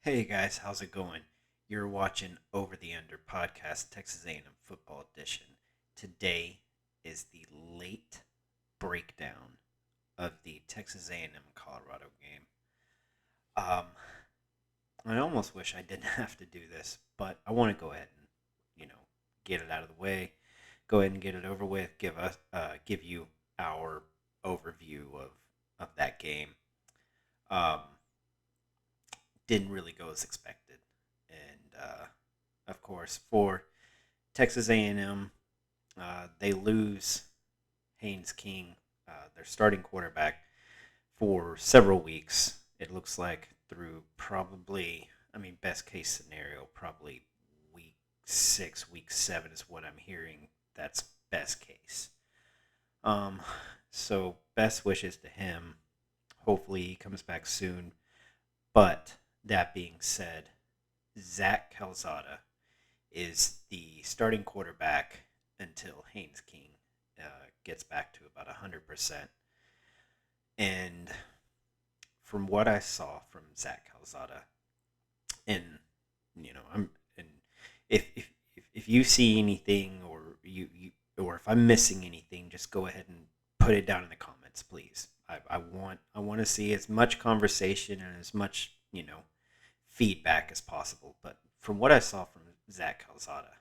Hey guys, how's it going? You're watching Over the Under podcast, Texas A&M Football Edition. Today is the late breakdown of the Texas A&M Colorado game. Um, I almost wish I didn't have to do this, but I want to go ahead and get it out of the way. Go ahead and get it over with. Give you our overview of that game. Um, didn't really go as expected, and of course for Texas A&M, they lose Haynes King, their starting quarterback, for several weeks. It looks like through probably, best case scenario, probably week 6, week 7 is what I'm hearing. That's best case. Um, so best wishes to him. Hopefully he comes back soon. But that being said, Zach Calzada is the starting quarterback until Haynes King gets back to about 100%. And from what I saw from Zach Calzada, and I'm and if you see anything or if I'm missing anything, just go ahead and put it down in the comments, please. I want to see as much conversation and as much feedback as possible. But from what I saw from Zach Calzada,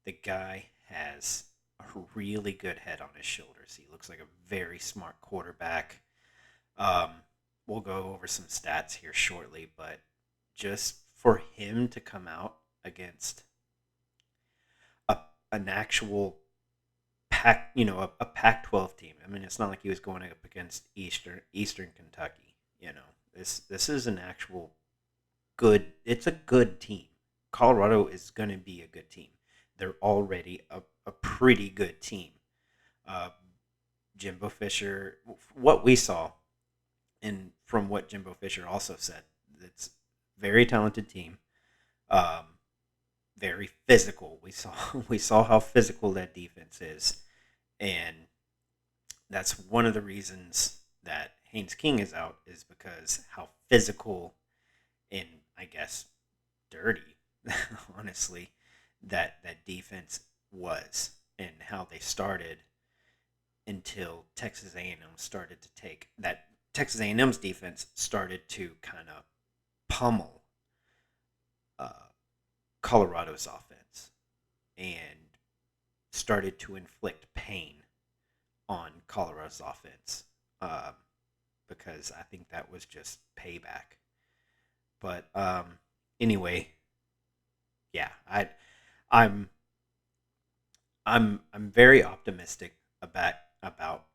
the guy has a really good head on his shoulders. He looks like a very smart quarterback. Um, we'll go over some stats here shortly, but just for him to come out against a, an actual a Pac-12 team. I mean, it's not like he was going up against Eastern Kentucky. This is an actual good. It's a good team. Colorado is going to be a good team. They're already a pretty good team. Uh, Jimbo Fisher, what we saw, and from what Jimbo Fisher also said, it's a very talented team. Um, very physical. We saw how physical that defense is, and that's one of the reasons that Haynes King is out is because how physical and I guess dirty, honestly, that defense was, and how they started until Texas A&M started to take that. Texas A&M's defense started to kind of pummel uh, Colorado's offense and started to inflict pain on Colorado's offense, because I think that was just payback. But anyway, yeah, I'm I'm very optimistic about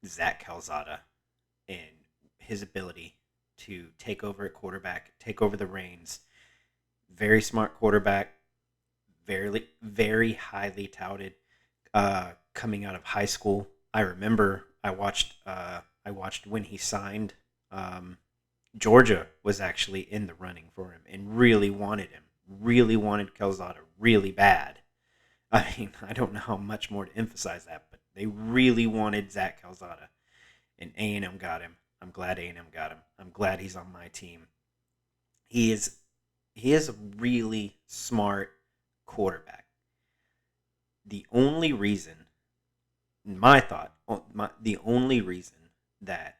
Zach Calzada and his ability to take over at quarterback, take over the reins. Very smart quarterback, very highly touted coming out of high school. I remember I watched when he signed. Georgia was actually in the running for him and really wanted him, really wanted Calzada really bad. I mean, I don't know how much more to emphasize that, but they really wanted Zach Calzada, and A&M got him. I'm glad A&M got him. I'm glad he's on my team. He is he is a really smart quarterback. The only reason, in my thought, the only reason that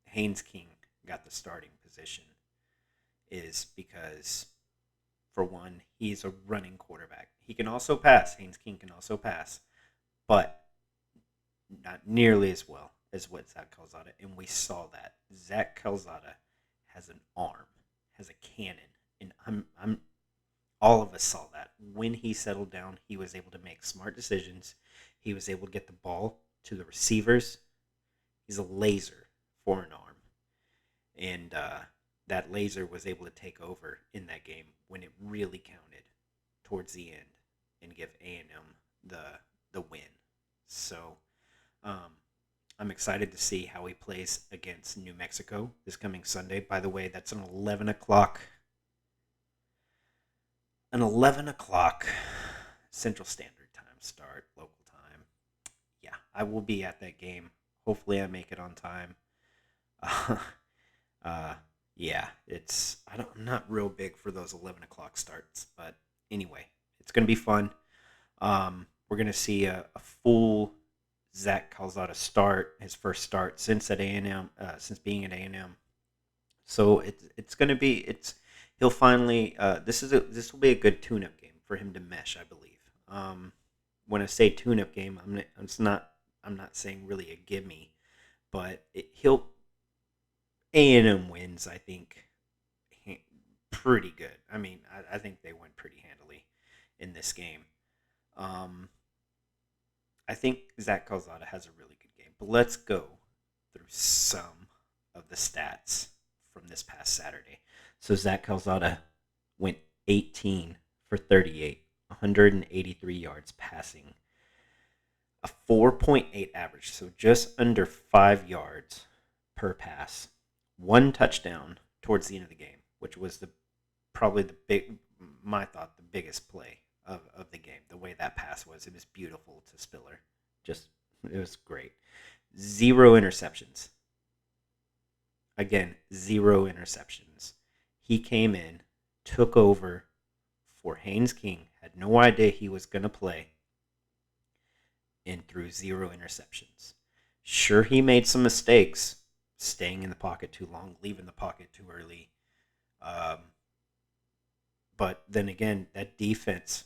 Haynes King got the starting position is because, for one, he's a running quarterback. He can also pass. Haynes King can also pass, but not nearly as well as what Zach Calzada. And we saw that Zach Calzada has an arm, has a cannon, and I'm all of us saw that when he settled down. He was able to make smart decisions. He was able to get the ball to the receivers. He's a laser for an arm, and that laser was able to take over in that game when it really counted towards the end and give A&M the win. So um, I'm excited to see how he plays against New Mexico this coming Sunday. By the way, that's an 11 o'clock Central Standard Time start, local time. Yeah, I will be at that game. Hopefully, I make it on time. Uh, uh, Yeah, I'm not real big for those 11 o'clock starts, but anyway, it's going to be fun. We're going to see a full Zach Calzada start, his first start since at A&M, since being at A&M. So it's going to be he'll finally this will be a good tune-up game for him to mesh, I believe. When I say tune-up game, I'm not saying really a gimme, but he'll A&M wins, I think, pretty good. I mean, I think they win pretty handily in this game. Um, I think Zach Calzada has a really good game. But let's go through some of the stats from this past Saturday. So Zach Calzada went 18 for 38, 183 yards passing, a 4.8 average, so just under 5 yards per pass, one touchdown towards the end of the game, which was probably the biggest play of the game. The way that pass was, it was beautiful to Spiller. It was great. Zero interceptions. Again, zero interceptions. He came in, took over for Haynes King, had no idea he was going to play, and threw zero interceptions. Sure, he made some mistakes, staying in the pocket too long, leaving the pocket too early. But then again, that defense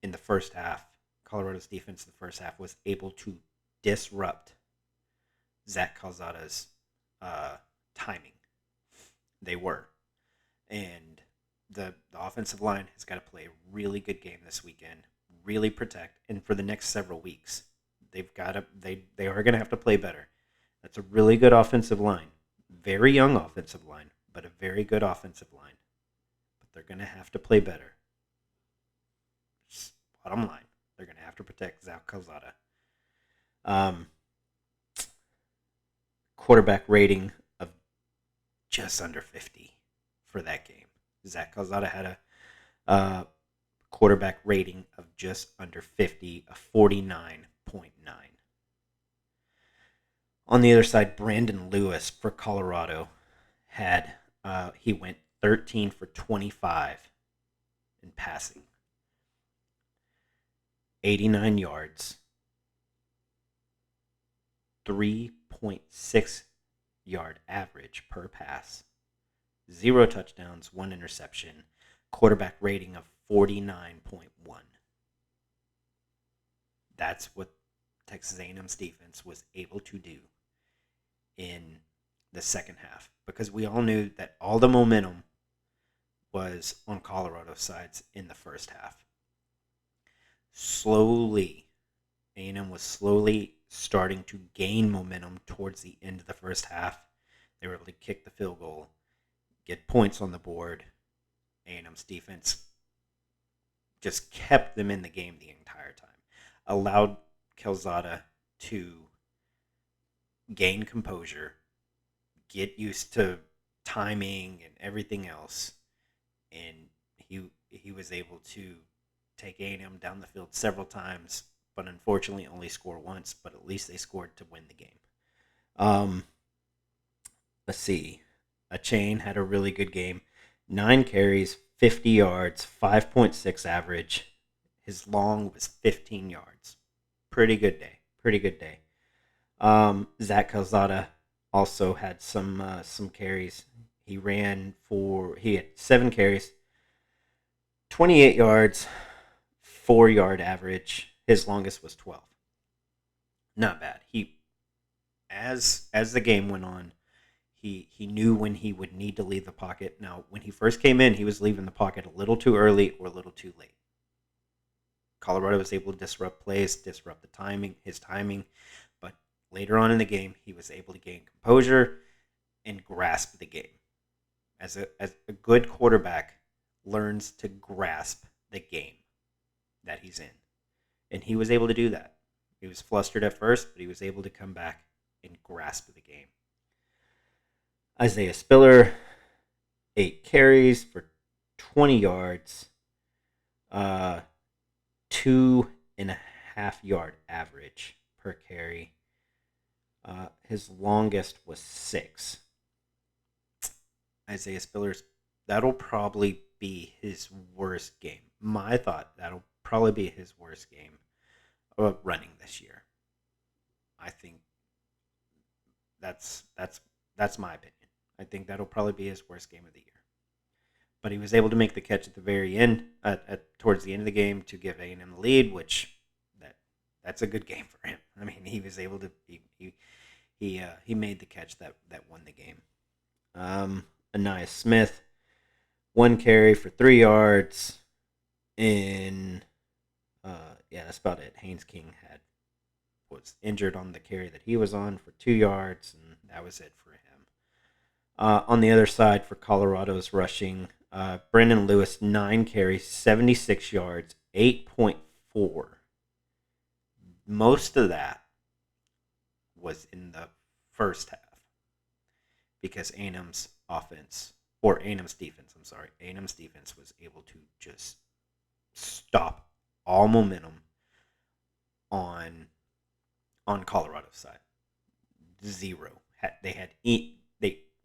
in the first half, Colorado's defense in the first half, was able to disrupt Zach Calzada's timing. They were. And the offensive line has got to play a really good game this weekend, really protect, and for the next several weeks. They are going to have to play better. That's a really good offensive line. Very young offensive line, but a very good offensive line. But they're going to have to play better. Just bottom line, they're going to have to protect Zach Calzada. Quarterback rating of just under 50 for that game. Zach Calzada had a quarterback rating of just under 50, a 49.9. On the other side, Brandon Lewis for Colorado he went 13 for 25 in passing, 89 yards, 3.6 yard average per pass, zero touchdowns, one interception, quarterback rating of 49.1. That's what Texas A&M's defense was able to do in the second half, because we all knew that all the momentum was on Colorado's sides in the first half. Slowly, A&M was slowly starting to gain momentum towards the end of the first half. They were able to kick the field goal, get points on the board. A&M's defense just kept them in the game the entire time. Allowed Calzada to gain composure, get used to timing and everything else, and he was able to take A&M down the field several times, but unfortunately only score once, but at least they scored to win the game. Let's see. Achane had a really good game. 9 carries, 50 yards, 5.6 average. His long was 15 yards. Pretty good day. Zach Calzada also had some carries. He had 7 carries, 28 yards, 4-yard average. His longest was 12. Not bad. As the game went on, he knew when he would need to leave the pocket. Now, when he first came in, he was leaving the pocket a little too early or a little too late. Colorado was able to disrupt plays, disrupt his timing, but later on in the game, he was able to gain composure and grasp the game. As a good quarterback learns to grasp the game that he's in. And he was able to do that. He was flustered at first, but he was able to come back and grasp the game. Isaiah Spiller, 8 carries for 20 yards, 2.5-yard average per carry. His longest was 6. Isaiah Spiller's, that'll probably be his worst game. My thought, that'll probably be his worst game running this year. I think that's my opinion. I think that'll probably be his worst game of the year. But he was able to make the catch at the very end, towards the end of the game, to give A&M the lead, which that's a good game for him. I mean, he was able to he made the catch that won the game. Anais Smith, 1 carry for 3 yards, and that's about it. Haynes King was injured on the carry that he was on for 2 yards, and that was it for him. On the other side for Colorado's rushing, Brendan Lewis, 9 carries, 76 yards, 8.4. Most of that was in the first half because A&M's defense was able to just stop all momentum on Colorado's side. Zero. They had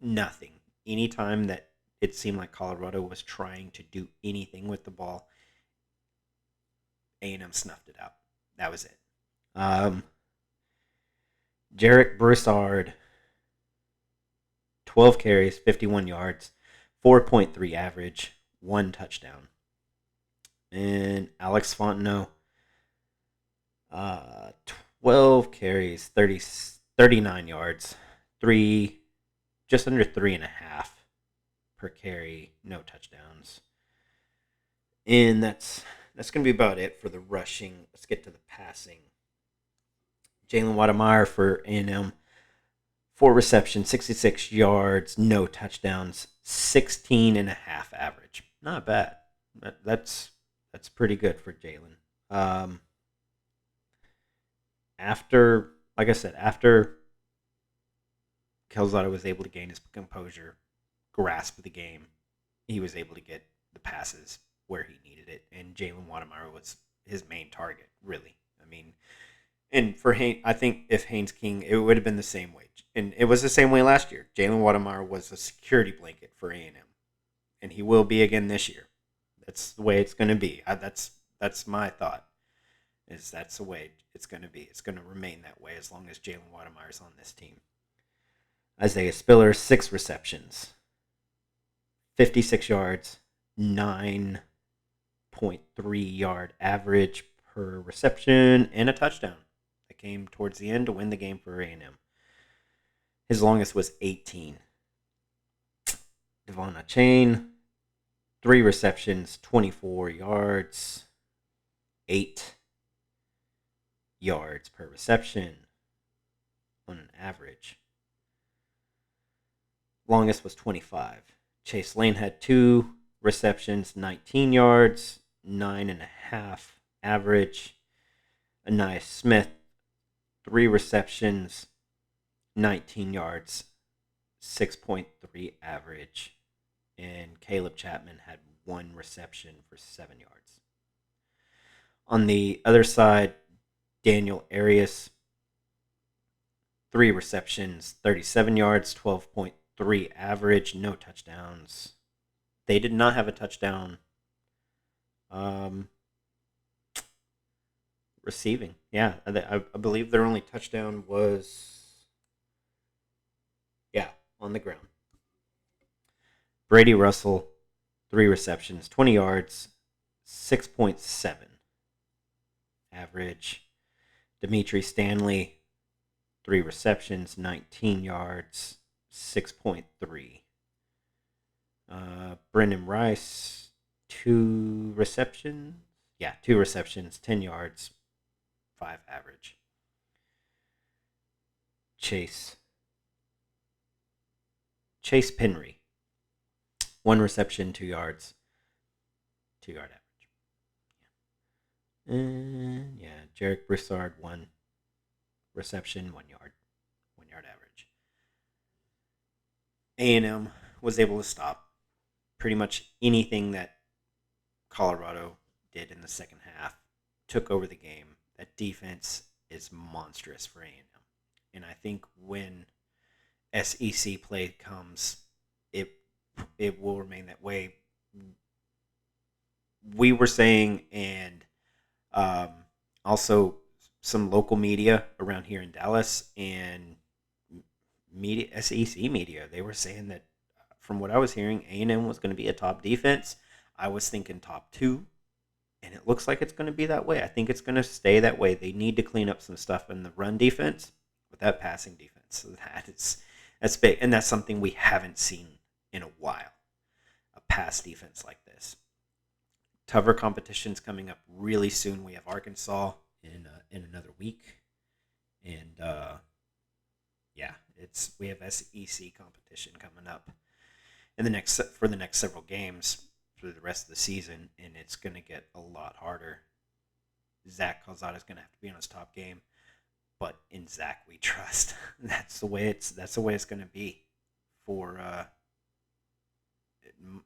nothing. Anytime that it seemed like Colorado was trying to do anything with the ball, A&M snuffed it out. That was it. Jerick Broussard, 12 carries, 51 yards, 4.3 average, 1 touchdown. And Alex Fontenot, 12 carries, 39 yards, just under 3.5 per carry, no touchdowns. And that's going to be about it for the rushing. Let's get to the passing. Jalen Wademeyer for A&M, 4 receptions, 66 yards, no touchdowns, 16.5 average. Not bad. That's pretty good for Jalen. After Calzada was able to gain his composure, grasp the game, he was able to get the passes where he needed it, and Jalen Wademeyer was his main target, really. I mean, and for I think if Haynes King, it would have been the same way. And it was the same way last year. Jalen Wademeyer was a security blanket for A&M, and he will be again this year. That's the way it's going to be. That's my thought. That's the way it's going to be. It's going to remain that way as long as Jalen Wademeyer on this team. Isaiah Spiller, 6 receptions, 56 yards, 9.3 yard average per reception, and a touchdown that came towards the end to win the game for A&M. His longest was 18. Devon Achane, 3 receptions, 24 yards, 8 yards per reception on an average. Longest was 25. Chase Lane had 2 receptions, 19 yards, 9.5 average. Anais Smith, 3 receptions, 19 yards, 6.3 average. And Caleb Chapman had 1 reception for 7 yards. On the other side, Daniel Arias, 3 receptions, 37 yards, 12.3 average, no touchdowns. They did not have a touchdown receiving. Yeah, I believe their only touchdown was, on the ground. Brady Russell, 3 receptions, 20 yards, 6.7 average. Dimitri Stanley, 3 receptions, 19 yards, 6.3. Brendan Rice, 2 receptions. 2 receptions, 10 yards, 5 average. Chase Penry, 1 reception, 2 yards, 2 yard average. And Jerick Broussard, 1 reception, 1 yard average. A&M was able to stop pretty much anything that Colorado did in the second half, took over the game. That defense is monstrous for A&M. And I think when SEC play comes, it it will remain that way. We were saying, and also some local media around here in Dallas and media, SEC media, they were saying that from what I was hearing, A&M was going to be a top defense. I was thinking top 2, and it looks like it's going to be that way. I think it's going to stay that way. They need to clean up some stuff in the run defense with that passing defense. So that's big, and that's something we haven't seen in a while. A pass defense like this. Tougher competition's coming up really soon. We have Arkansas in another week, and we have SEC competition coming up in the next several games through the rest of the season, and it's going to get a lot harder. Zach Calzada is going to have to be on his top game, but in Zach we trust. That's the way it's going to be for in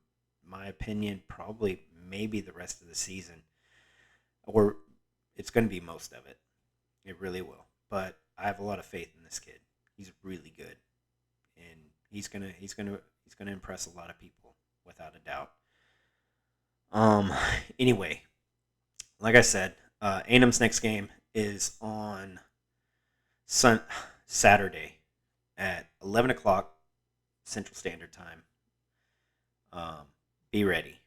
my opinion, probably maybe the rest of the season, or it's going to be most of it. It really will. But I have a lot of faith in this kid. He's really good, and he's gonna impress a lot of people without a doubt. Anyway, like I said, A&M's next game is on Saturday at 11 o'clock Central Standard Time. Be ready.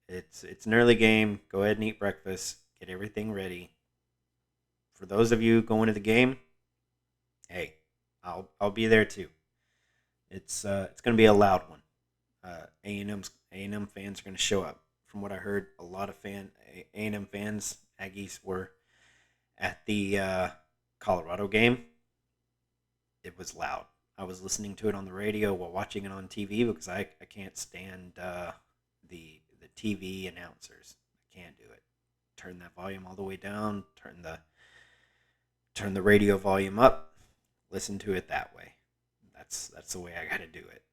It's an early game. Go ahead and eat breakfast. Get everything ready. For those of you going to the game, hey, I'll be there too. It's going to be a loud one. A&M fans are going to show up. From what I heard, a lot of A&M fans, Aggies, were at the Colorado game. It was loud. I was listening to it on the radio while watching it on TV because I can't stand the TV announcers. I can't do it. Turn that volume all the way down. Turn the radio volume up. Listen to it that way. That's the way I got to do it.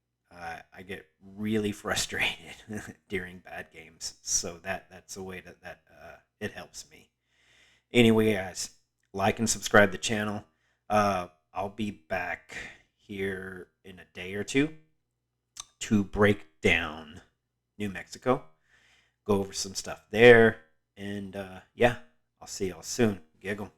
I get really frustrated during bad games, so that's the way that it helps me. Anyway, guys, like and subscribe to the channel. I'll be back here in a day or two to break down New Mexico, go over some stuff there, and I'll see y'all soon. Giggle.